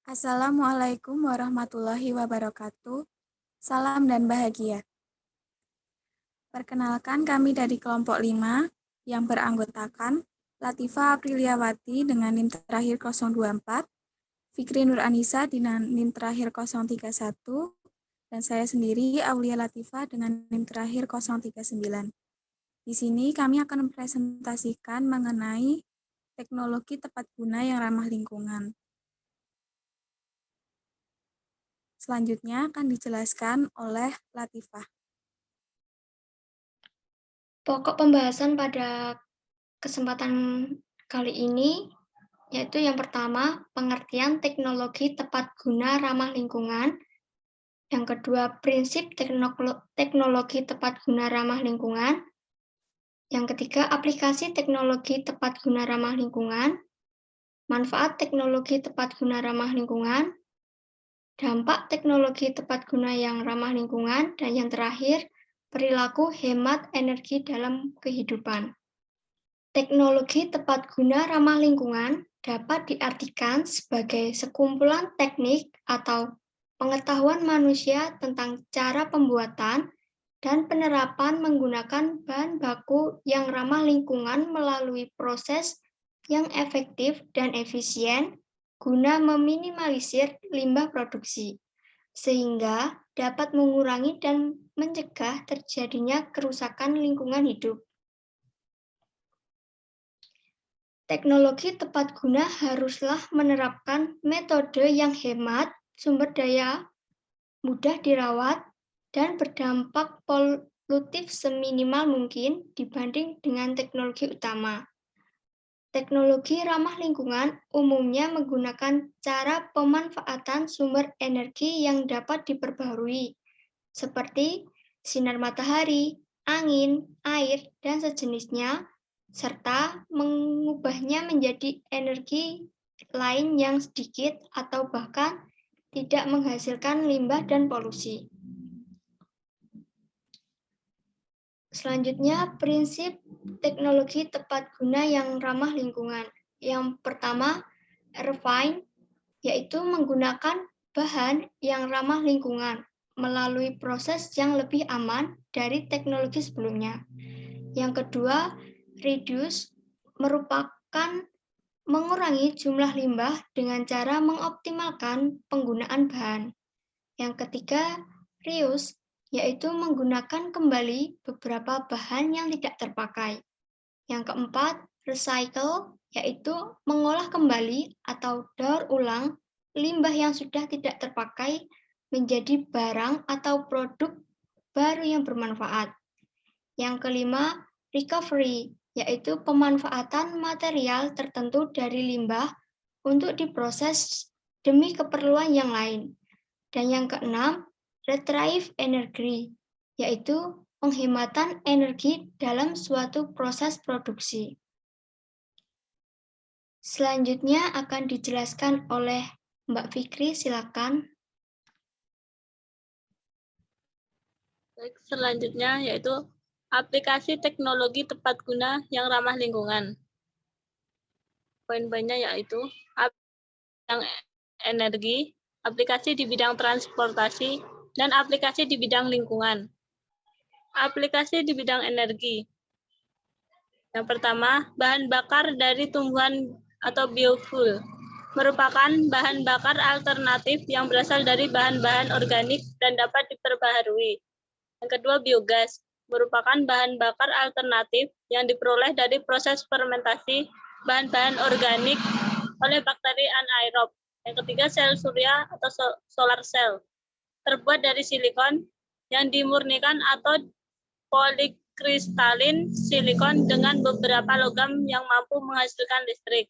Assalamualaikum warahmatullahi wabarakatuh. Salam dan bahagia. Perkenalkan kami dari kelompok 5 yang beranggotakan Latifah Apriliawati dengan NIM terakhir 024, Fikri Nur Anissa dengan NIM terakhir 031, dan saya sendiri Aulia Latifah dengan NIM terakhir 039. Di sini kami akan mempresentasikan mengenai teknologi tepat guna yang ramah lingkungan. Selanjutnya akan dijelaskan oleh Latifah. Pokok pembahasan pada kesempatan kali ini yaitu yang pertama, pengertian teknologi tepat guna ramah lingkungan. Yang kedua, prinsip teknologi tepat guna ramah lingkungan. Yang ketiga, aplikasi teknologi tepat guna ramah lingkungan. Manfaat teknologi tepat guna ramah lingkungan. Dampak teknologi tepat guna yang ramah lingkungan. Dan yang terakhir, perilaku hemat energi dalam kehidupan. Teknologi tepat guna ramah lingkungan dapat diartikan sebagai sekumpulan teknik atau pengetahuan manusia tentang cara pembuatan dan penerapan menggunakan bahan baku yang ramah lingkungan melalui proses yang efektif dan efisien guna meminimalisir limbah produksi, sehingga dapat mengurangi dan mencegah terjadinya kerusakan lingkungan hidup. Teknologi tepat guna haruslah menerapkan metode yang hemat sumber daya, mudah dirawat, dan berdampak polutif seminimal mungkin dibanding dengan teknologi utama. Teknologi ramah lingkungan umumnya menggunakan cara pemanfaatan sumber energi yang dapat diperbaharui, seperti sinar matahari, angin, air, dan sejenisnya, serta mengubahnya menjadi energi lain yang sedikit atau bahkan tidak menghasilkan limbah dan polusi. Selanjutnya, prinsip teknologi tepat guna yang ramah lingkungan. Yang pertama, refine, yaitu menggunakan bahan yang ramah lingkungan melalui proses yang lebih aman dari teknologi sebelumnya. Yang kedua, reduce merupakan mengurangi jumlah limbah dengan cara mengoptimalkan penggunaan bahan. Yang ketiga, reuse, yaitu menggunakan kembali beberapa bahan yang tidak terpakai. Yang keempat, recycle, yaitu mengolah kembali atau daur ulang limbah yang sudah tidak terpakai menjadi barang atau produk baru yang bermanfaat. Yang kelima, recovery, yaitu pemanfaatan material tertentu dari limbah untuk diproses demi keperluan yang lain. Dan yang keenam, retrieve energy, yaitu penghematan energi dalam suatu proses produksi. Selanjutnya akan dijelaskan oleh Mbak Fikri, silakan. Baik, selanjutnya yaitu aplikasi teknologi tepat guna yang ramah lingkungan. Poin-poinnya yaitu yang energi, aplikasi di bidang transportasi, dan aplikasi di bidang lingkungan. Aplikasi di bidang energi. Yang pertama, bahan bakar dari tumbuhan atau biofuel merupakan bahan bakar alternatif yang berasal dari bahan-bahan organik dan dapat diperbaharui. Yang kedua, biogas merupakan bahan bakar alternatif yang diperoleh dari proses fermentasi bahan-bahan organik oleh bakteri anaerob. Yang ketiga, sel surya atau solar cell terbuat dari silikon yang dimurnikan atau polikristalin silikon dengan beberapa logam yang mampu menghasilkan listrik.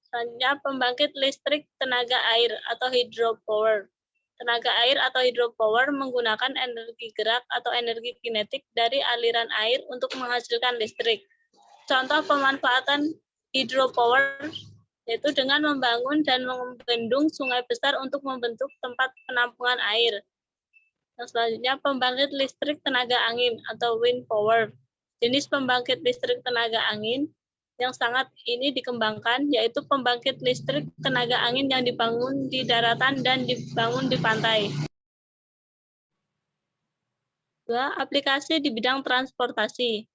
Selanjutnya, pembangkit listrik tenaga air atau hydropower. Tenaga air atau hydropower menggunakan energi gerak atau energi kinetik dari aliran air untuk menghasilkan listrik. Contoh pemanfaatan hydropower yaitu dengan membangun dan membendung sungai besar untuk membentuk tempat penampungan air. Yang selanjutnya, pembangkit listrik tenaga angin atau wind power. Jenis pembangkit listrik tenaga angin yang sangat ini dikembangkan, yaitu pembangkit listrik tenaga angin yang dibangun di daratan dan dibangun di pantai. Dua, aplikasi di bidang transportasi.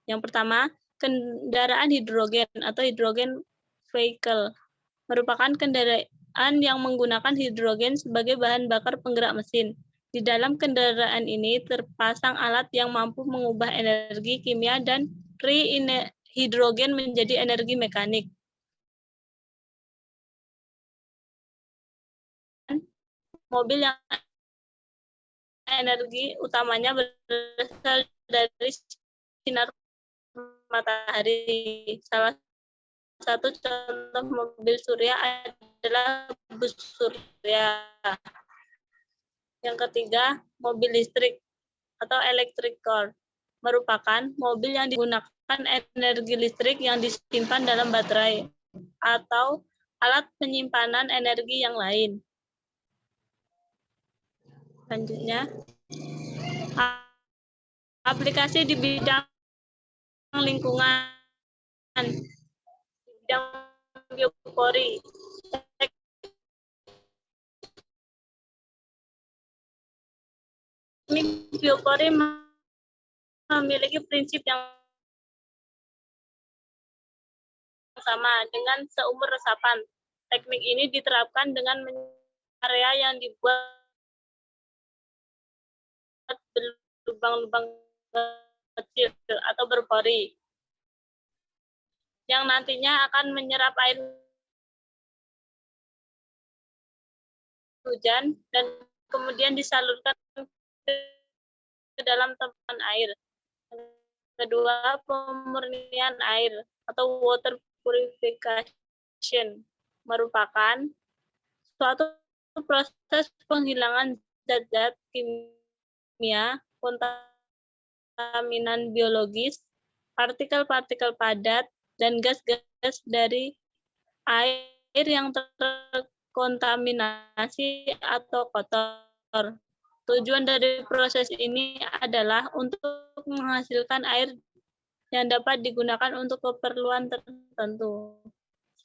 Yang pertama, kendaraan hidrogen atau hydrogen vehicle merupakan kendaraan yang menggunakan hidrogen sebagai bahan bakar penggerak mesin. Di dalam kendaraan ini terpasang alat yang mampu mengubah energi kimia dan free hidrogen menjadi energi mekanik. Mobil yang energi utamanya berasal dari sinar matahari. Salah satu contoh mobil surya adalah bus surya. Yang ketiga, mobil listrik atau electric car merupakan mobil yang digunakan energi listrik yang disimpan dalam baterai atau alat penyimpanan energi yang lain. Selanjutnya, aplikasi di bidang lingkungan, di bidang biopori. Teknik biopori memiliki prinsip yang sama dengan seumur resapan. Teknik ini diterapkan dengan area yang dibuat berlubang-lubang kecil atau berpori yang nantinya akan menyerap air hujan dan kemudian disalurkan ke dalam temuan air. Kedua, pemurnian air atau water purification merupakan suatu proses penghilangan zat-zat kimia, kontaminan biologis, partikel-partikel padat, dan gas-gas dari air yang terkontaminasi atau kotor. Tujuan dari proses ini adalah untuk menghasilkan air yang dapat digunakan untuk keperluan tertentu.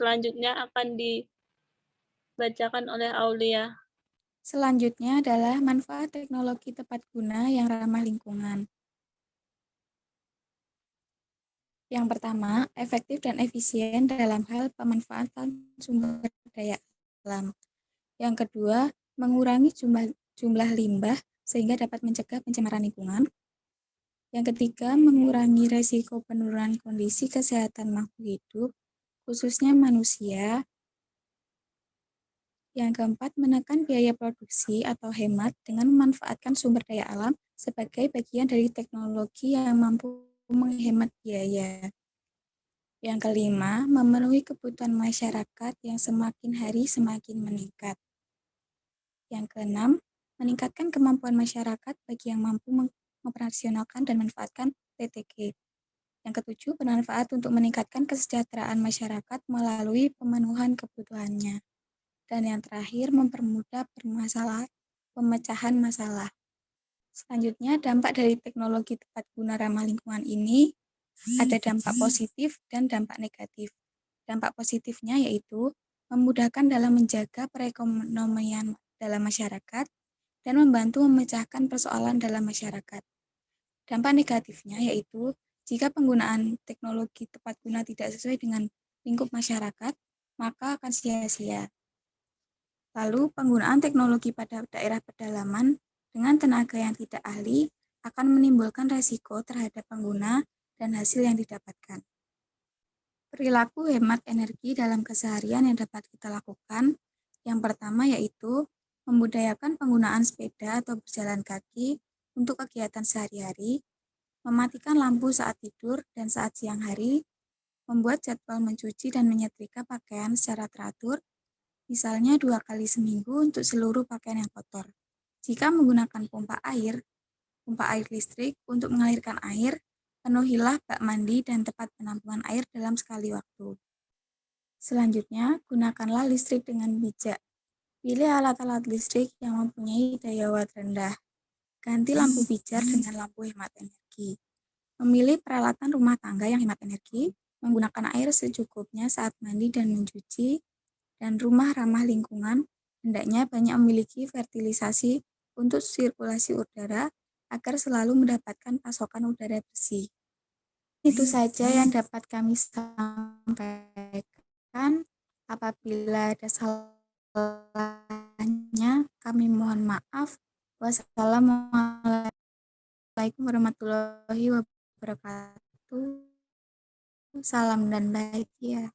Selanjutnya akan dibacakan oleh Aulia. Selanjutnya adalah manfaat teknologi tepat guna yang ramah lingkungan. Yang pertama, efektif dan efisien dalam hal pemanfaatan sumber daya alam. Yang kedua, mengurangi jumlah limbah sehingga dapat mencegah pencemaran lingkungan. Yang ketiga, mengurangi resiko penurunan kondisi kesehatan makhluk hidup, khususnya manusia. Yang keempat, menekan biaya produksi atau hemat dengan memanfaatkan sumber daya alam sebagai bagian dari teknologi yang mampu menghemat biaya. Yang kelima, memenuhi kebutuhan masyarakat yang semakin hari semakin meningkat. Yang keenam, meningkatkan kemampuan masyarakat bagi yang mampu mengoperasionalkan dan memanfaatkan TTG. Yang ketujuh, bermanfaat untuk meningkatkan kesejahteraan masyarakat melalui pemenuhan kebutuhannya. Dan yang terakhir, mempermudah pemecahan masalah. Selanjutnya, dampak dari teknologi tepat guna ramah lingkungan ini ada dampak positif dan dampak negatif. Dampak positifnya yaitu memudahkan dalam menjaga perekonomian dalam masyarakat dan membantu memecahkan persoalan dalam masyarakat. Dampak negatifnya yaitu jika penggunaan teknologi tepat guna tidak sesuai dengan lingkup masyarakat, maka akan sia-sia. Lalu, penggunaan teknologi pada daerah pedalaman dengan tenaga yang tidak ahli akan menimbulkan resiko terhadap pengguna dan hasil yang didapatkan. Perilaku hemat energi dalam keseharian yang dapat kita lakukan, yang pertama yaitu membudayakan penggunaan sepeda atau berjalan kaki untuk kegiatan sehari-hari, mematikan lampu saat tidur dan saat siang hari, membuat jadwal mencuci dan menyetrika pakaian secara teratur, misalnya 2 kali seminggu untuk seluruh pakaian yang kotor. Jika menggunakan pompa air listrik untuk mengalirkan air, penuhilah bak mandi dan tempat penampungan air dalam sekali waktu. Selanjutnya, gunakanlah listrik dengan bijak. Pilih alat-alat listrik yang mempunyai daya watt rendah. Ganti lampu pijar dengan lampu hemat energi. Memilih peralatan rumah tangga yang hemat energi, menggunakan air secukupnya saat mandi dan mencuci, dan rumah ramah lingkungan hendaknya banyak memiliki fertilisasi untuk sirkulasi udara agar selalu mendapatkan pasokan udara bersih. Itu saja yang dapat kami sampaikan. Apabila ada salahnya, kami mohon maaf. Wassalamualaikum warahmatullahi wabarakatuh. Salam dan bahagia.